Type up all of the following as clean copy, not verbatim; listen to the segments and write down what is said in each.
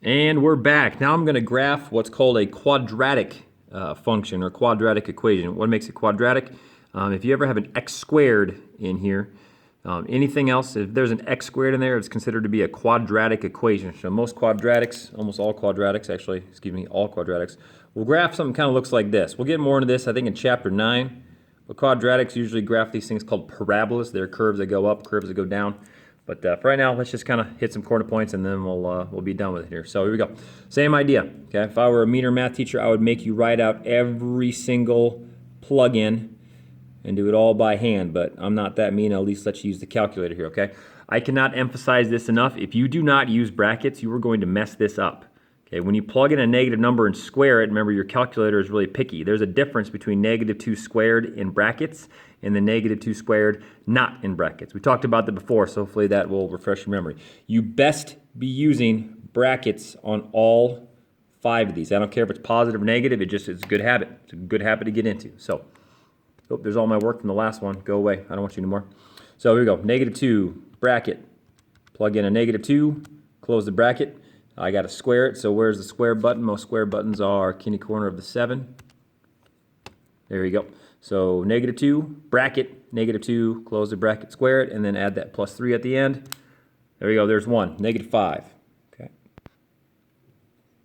And we're back. Now I'm going to graph what's called a quadratic function or quadratic equation. What makes it quadratic? If you ever have an x squared in here, anything else, if there's an x squared in there, it's considered to be a quadratic equation. So most quadratics, almost all quadratics actually, excuse me, all quadratics, will graph something kind of looks like this. We'll get more into this, I think, in chapter 9. But quadratics usually graph these things called parabolas. They're curves that go up, curves that go down. But for right now, let's just kind of hit some corner points and then we'll be done with it here. So here we go. Same idea. Okay, if I were a mean or math teacher, I would make you write out every single plug-in and do it all by hand. But I'm not that mean. I'll at least let you use the calculator here. Okay. I cannot emphasize this enough. If you do not use brackets, you are going to mess this up. Okay. When you plug in a negative number and square it, remember your calculator is really picky. There's a difference between -2 squared in brackets and the -2 squared not in brackets. We talked about that before, so hopefully that will refresh your memory. You best be using brackets on all 5 of these. I don't care if it's positive or negative, it's a good habit. It's a good habit to get into. So, oh, there's all my work from the last one. Go away, I don't want you anymore. So here we go, -2, bracket, plug in a -2, close the bracket. I got to square it, so where's the square button? Most square buttons are kitty corner of the 7. There you go. So -2, bracket, -2, close the bracket, square it, and then add that +3 at the end. There we go, there's 1, -5. Okay.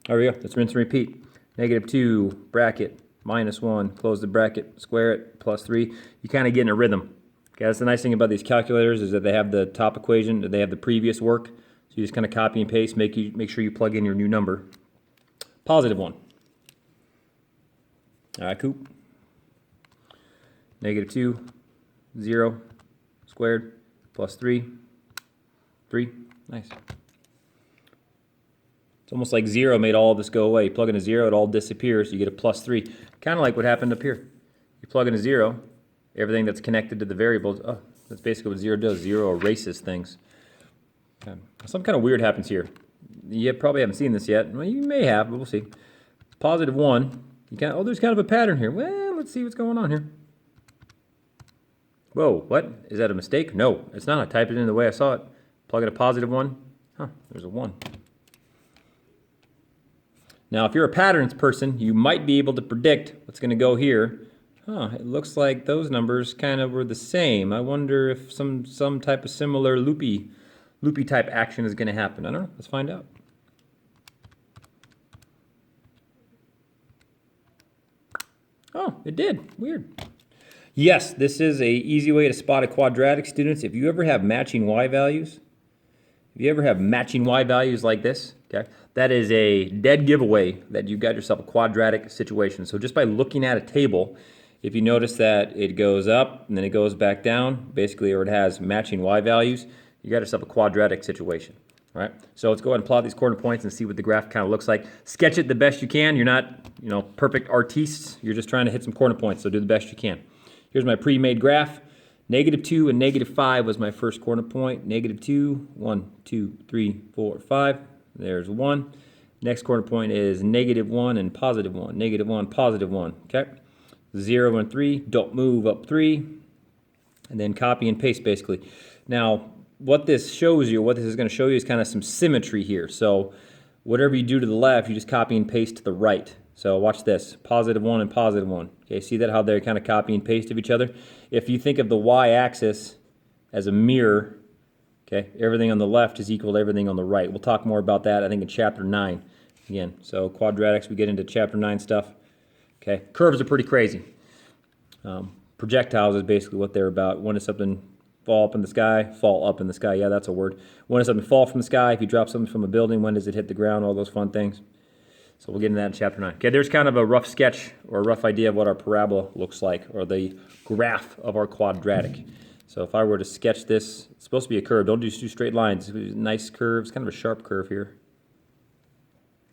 There we go, let's rinse and repeat. -2, bracket, -1, close the bracket, square it, +3. You kind of get in a rhythm. Okay, that's the nice thing about these calculators is that they have the top equation, they have the previous work. So you just kind of copy and paste, make sure you plug in your new number. +1. All right, cool. -2, 0, squared, +3, 3. Nice. It's almost like 0 made all of this go away. You plug in a 0, it all disappears. You get a +3. Kind of like what happened up here. You plug in a 0, everything that's connected to the variables, oh, that's basically what 0 does. 0 erases things. Okay. Something kind of weird happens here. You probably haven't seen this yet. Well, you may have, but we'll see. +1. Oh, there's kind of a pattern here. Well, let's see what's going on here. Whoa, what? Is that a mistake? No, it's not. I typed it in the way I saw it. Plug in a +1. Huh, there's a 1. Now, if you're a patterns person, you might be able to predict what's going to go here. Huh, it looks like those numbers kind of were the same. I wonder if some type of similar loopy type action is going to happen. I don't know. Let's find out. Oh, it did. Weird. Yes, this is an easy way to spot a quadratic, students. If you ever have matching y values, like this, okay, that is a dead giveaway that you've got yourself a quadratic situation. So just by looking at a table, if you notice that it goes up and then it goes back down, basically, or it has matching y values, you got yourself a quadratic situation. All right, so let's go ahead and plot these corner points and see what the graph kind of looks like. Sketch it the best you can. You're not, perfect artistes. You're just trying to hit some corner points, so do the best you can. Here's my pre-made graph. -2 and -5 was my first corner point. -2, 1, 2, 3, 4, 5. There's 1. Next corner point is -1 and +1. -1, +1. Okay. 0 and 3. Don't move up 3. And then copy and paste basically. Now, what this is going to show you is kind of some symmetry here. So whatever you do to the left, you just copy and paste to the right. So watch this, +1 and +1. Okay, see that how they kind of copy and paste of each other? If you think of the y-axis as a mirror, okay, everything on the left is equal to everything on the right. We'll talk more about that, I think, in chapter 9. Again, so quadratics, we get into chapter 9 stuff. Okay, curves are pretty crazy. Projectiles is basically what they're about. When does something fall up in the sky? Fall up in the sky, yeah, that's a word. When does something fall from the sky? If you drop something from a building, when does it hit the ground? All those fun things. So we'll get into that in chapter 9. Okay, there's kind of a rough sketch or a rough idea of what our parabola looks like, or the graph of our quadratic. So if I were to sketch this, it's supposed to be a curve. Don't do straight lines. Nice curves, kind of a sharp curve here.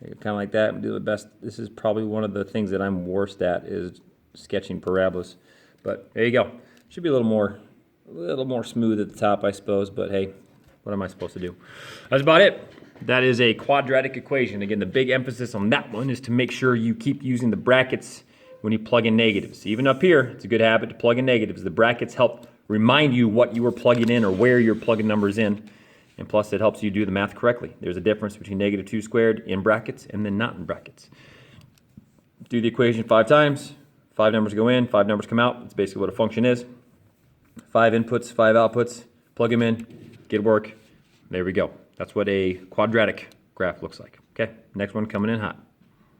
Kind of like that. Do the best. This is probably one of the things that I'm worst at is sketching parabolas. But there you go. Should be a little more smooth at the top, I suppose. But hey, what am I supposed to do? That's about it. That is a quadratic equation. Again, the big emphasis on that one is to make sure you keep using the brackets when you plug in negatives. Even up here, it's a good habit to plug in negatives. The brackets help remind you what you were plugging in or where you're plugging numbers in. And plus, it helps you do the math correctly. There's a difference between negative 2 squared in brackets and then not in brackets. Do the equation 5 times. 5 numbers go in, 5 numbers come out. That's basically what a function is. 5 inputs, 5 outputs. Plug them in, get work. There we go. That's what a quadratic graph looks like. Okay, next one coming in hot.